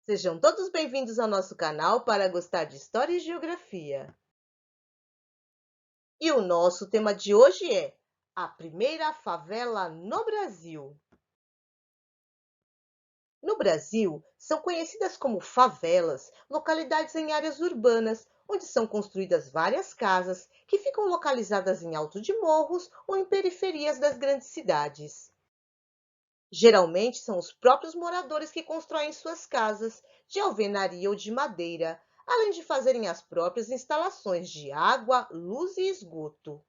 Sejam todos bem-vindos ao nosso canal para gostar de História e Geografia. E o nosso tema de hoje é a primeira favela no Brasil. No Brasil, são conhecidas como favelas, localidades em áreas urbanas, onde são construídas várias casas que ficam localizadas em alto de morros ou em periferias das grandes cidades. Geralmente são os próprios moradores que constroem suas casas, de alvenaria ou de madeira, além de fazerem as próprias instalações de água, luz e esgoto.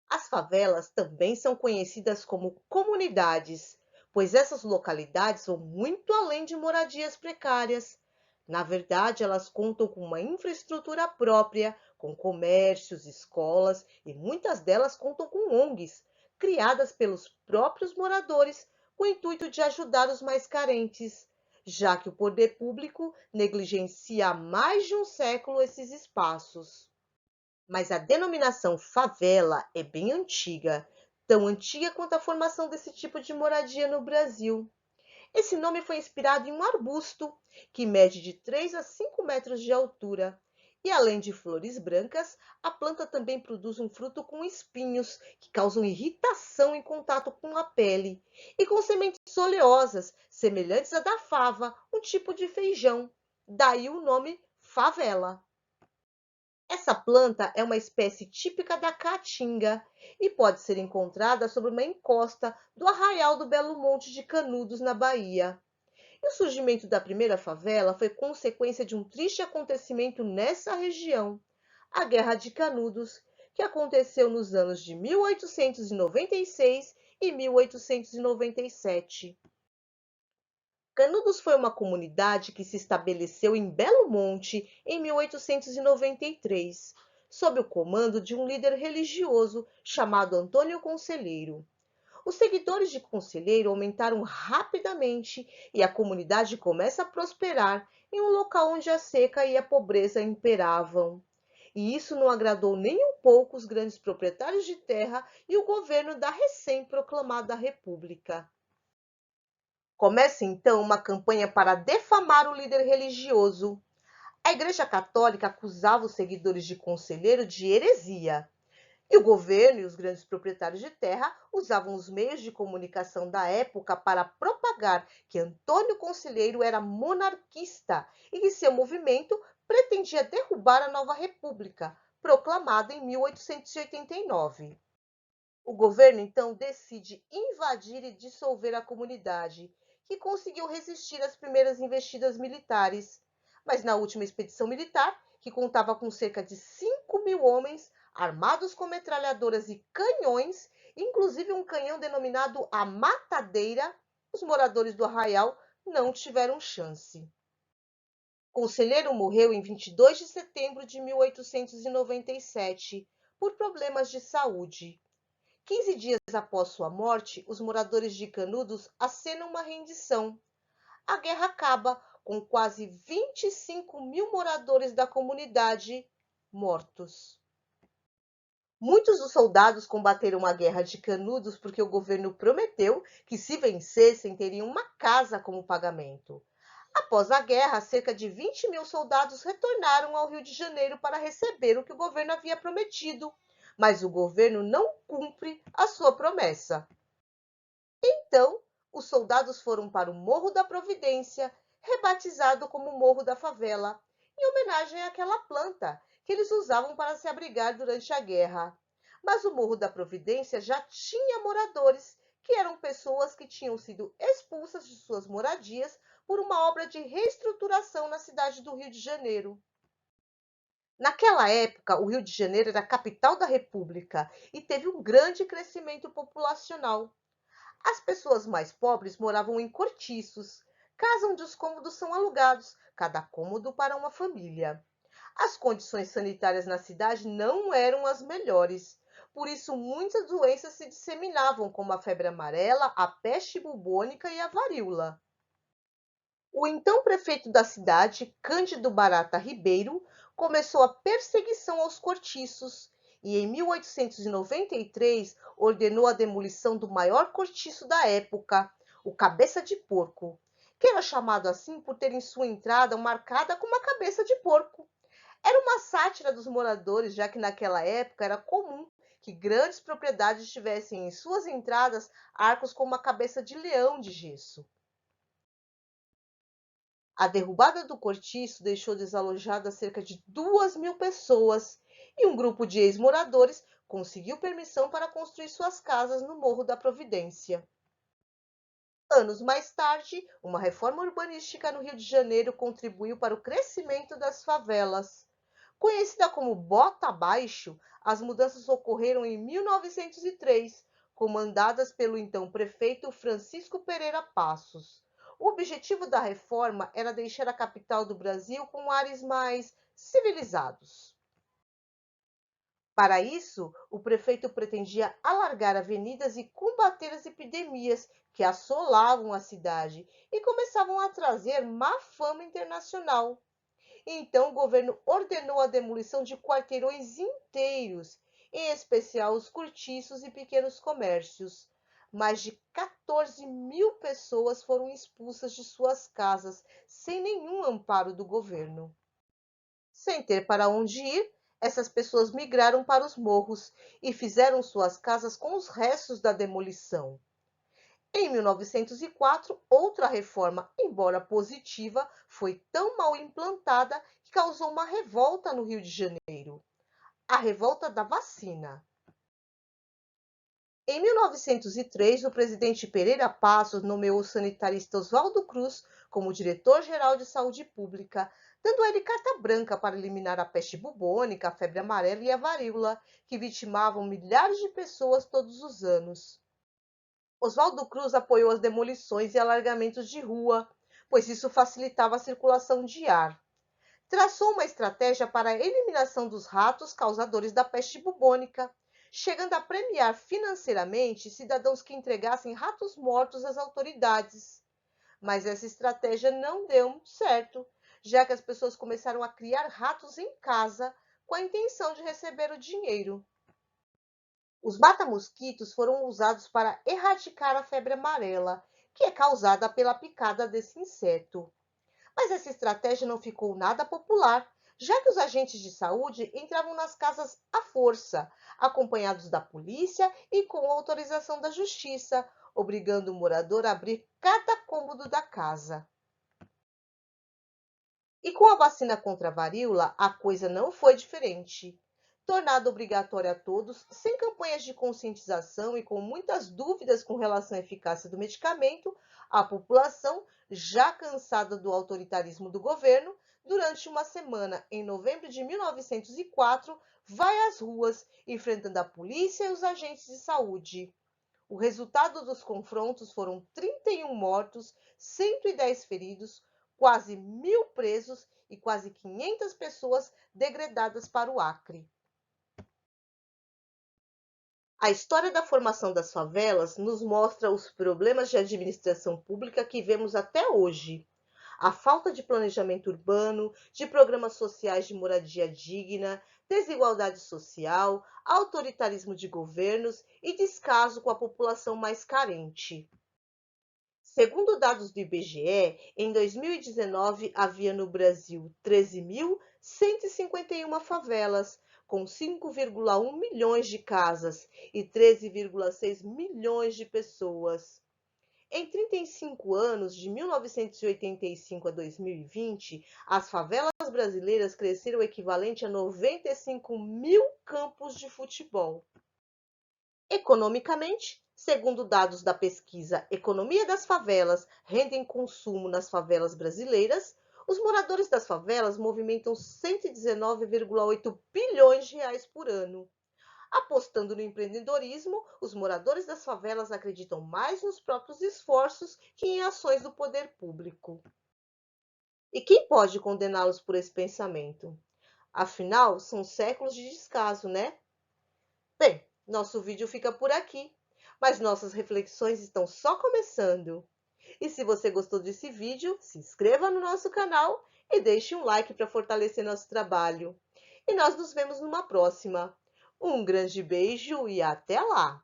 As favelas também são conhecidas como comunidades, pois essas localidades vão muito além de moradias precárias. Na verdade, elas contam com uma infraestrutura própria, com comércios, escolas e muitas delas contam com ONGs, criadas pelos próprios moradores com o intuito de ajudar os mais carentes, já que o poder público negligencia há mais de um século esses espaços. Mas a denominação favela é bem antiga, tão antiga quanto a formação desse tipo de moradia no Brasil. Esse nome foi inspirado em um arbusto que mede de 3 a 5 metros de altura. E além de flores brancas, a planta também produz um fruto com espinhos que causam irritação em contato com a pele, e com sementes oleosas, semelhantes à da fava, um tipo de feijão. Daí o nome favela. Essa planta é uma espécie típica da caatinga e pode ser encontrada sobre uma encosta do Arraial do Belo Monte de Canudos, na Bahia. E o surgimento da primeira favela foi consequência de um triste acontecimento nessa região, a Guerra de Canudos, que aconteceu nos anos de 1896 e 1897. Canudos foi uma comunidade que se estabeleceu em Belo Monte em 1893, sob o comando de um líder religioso chamado Antônio Conselheiro. Os seguidores de Conselheiro aumentaram rapidamente e a comunidade começa a prosperar em um local onde a seca e a pobreza imperavam. E isso não agradou nem um pouco os grandes proprietários de terra e o governo da recém-proclamada República. Começa então uma campanha para defamar o líder religioso. A Igreja Católica acusava os seguidores de Conselheiro de heresia. E o governo e os grandes proprietários de terra usavam os meios de comunicação da época para propagar que Antônio Conselheiro era monarquista e que seu movimento pretendia derrubar a nova república, proclamada em 1889. O governo então decide invadir e dissolver a comunidade, que conseguiu resistir às primeiras investidas militares. Mas na última expedição militar, que contava com cerca de 5.000 homens, armados com metralhadoras e canhões, inclusive um canhão denominado a Matadeira, os moradores do arraial não tiveram chance. Conselheiro morreu em 22 de setembro de 1897 por problemas de saúde. 15 dias após sua morte, os moradores de Canudos acenam uma rendição. A guerra acaba com quase 25.000 moradores da comunidade mortos. Muitos dos soldados combateram a Guerra de Canudos porque o governo prometeu que, se vencessem, teriam uma casa como pagamento. Após a guerra, cerca de 20.000 soldados retornaram ao Rio de Janeiro para receber o que o governo havia prometido, mas o governo não cumpre a sua promessa. Então, os soldados foram para o Morro da Providência, rebatizado como Morro da Favela, em homenagem àquela planta que eles usavam para se abrigar durante a guerra. Mas o Morro da Providência já tinha moradores, que eram pessoas que tinham sido expulsas de suas moradias por uma obra de reestruturação na cidade do Rio de Janeiro. Naquela época, o Rio de Janeiro era a capital da República e teve um grande crescimento populacional. As pessoas mais pobres moravam em cortiços, casa onde os cômodos são alugados, cada cômodo para uma família. As condições sanitárias na cidade não eram as melhores, por isso muitas doenças se disseminavam, como a febre amarela, a peste bubônica e a varíola. O então prefeito da cidade, Cândido Barata Ribeiro, começou a perseguição aos cortiços e, em 1893, ordenou a demolição do maior cortiço da época, o Cabeça de Porco, que era chamado assim por ter em sua entrada marcada com uma cabeça de porco. Era uma sátira dos moradores, já que naquela época era comum que grandes propriedades tivessem em suas entradas arcos com uma cabeça de leão de gesso. A derrubada do cortiço deixou desalojadas cerca de 2.000 pessoas e um grupo de ex-moradores conseguiu permissão para construir suas casas no Morro da Providência. Anos mais tarde, uma reforma urbanística no Rio de Janeiro contribuiu para o crescimento das favelas. Conhecida como Bota Abaixo, as mudanças ocorreram em 1903, comandadas pelo então prefeito Francisco Pereira Passos. O objetivo da reforma era deixar a capital do Brasil com ares mais civilizados. Para isso, o prefeito pretendia alargar avenidas e combater as epidemias que assolavam a cidade e começavam a trazer má fama internacional. Então, o governo ordenou a demolição de quarteirões inteiros, em especial os cortiços e pequenos comércios. Mais de 14.000 pessoas foram expulsas de suas casas, sem nenhum amparo do governo. Sem ter para onde ir, essas pessoas migraram para os morros e fizeram suas casas com os restos da demolição. Em 1904, outra reforma, embora positiva, foi tão mal implantada que causou uma revolta no Rio de Janeiro, a revolta da vacina. Em 1903, o presidente Pereira Passos nomeou o sanitarista Oswaldo Cruz como diretor-geral de saúde pública, dando a ele carta branca para eliminar a peste bubônica, a febre amarela e a varíola, que vitimavam milhares de pessoas todos os anos. Oswaldo Cruz apoiou as demolições e alargamentos de rua, pois isso facilitava a circulação de ar. Traçou uma estratégia para a eliminação dos ratos causadores da peste bubônica, chegando a premiar financeiramente cidadãos que entregassem ratos mortos às autoridades. Mas essa estratégia não deu certo, já que as pessoas começaram a criar ratos em casa com a intenção de receber o dinheiro. Os mata-mosquitos foram usados para erradicar a febre amarela, que é causada pela picada desse inseto. Mas essa estratégia não ficou nada popular, já que os agentes de saúde entravam nas casas à força, acompanhados da polícia e com autorização da justiça, obrigando o morador a abrir cada cômodo da casa. E com a vacina contra a varíola, a coisa não foi diferente. Tornada obrigatória a todos, sem campanhas de conscientização e com muitas dúvidas com relação à eficácia do medicamento, a população, já cansada do autoritarismo do governo, durante uma semana, em novembro de 1904, vai às ruas, enfrentando a polícia e os agentes de saúde. O resultado dos confrontos foram 31 mortos, 110 feridos, quase 1.000 presos e quase 500 pessoas degradadas para o Acre. A história da formação das favelas nos mostra os problemas de administração pública que vemos até hoje. A falta de planejamento urbano, de programas sociais de moradia digna, desigualdade social, autoritarismo de governos e descaso com a população mais carente. Segundo dados do IBGE, em 2019 havia no Brasil 13.151 favelas, com 5,1 milhões de casas e 13,6 milhões de pessoas. Em 35 anos, de 1985 a 2020, as favelas brasileiras cresceram o equivalente a 95.000 campos de futebol. Economicamente, segundo dados da pesquisa Economia das Favelas, Renda e Consumo nas Favelas Brasileiras, os moradores das favelas movimentam 119,8 bilhões de reais por ano. Apostando no empreendedorismo, os moradores das favelas acreditam mais nos próprios esforços que em ações do poder público. E quem pode condená-los por esse pensamento? Afinal, são séculos de descaso, né? Bem, nosso vídeo fica por aqui, mas nossas reflexões estão só começando. E se você gostou desse vídeo, se inscreva no nosso canal e deixe um like para fortalecer nosso trabalho. E nós nos vemos numa próxima. Um grande beijo e até lá!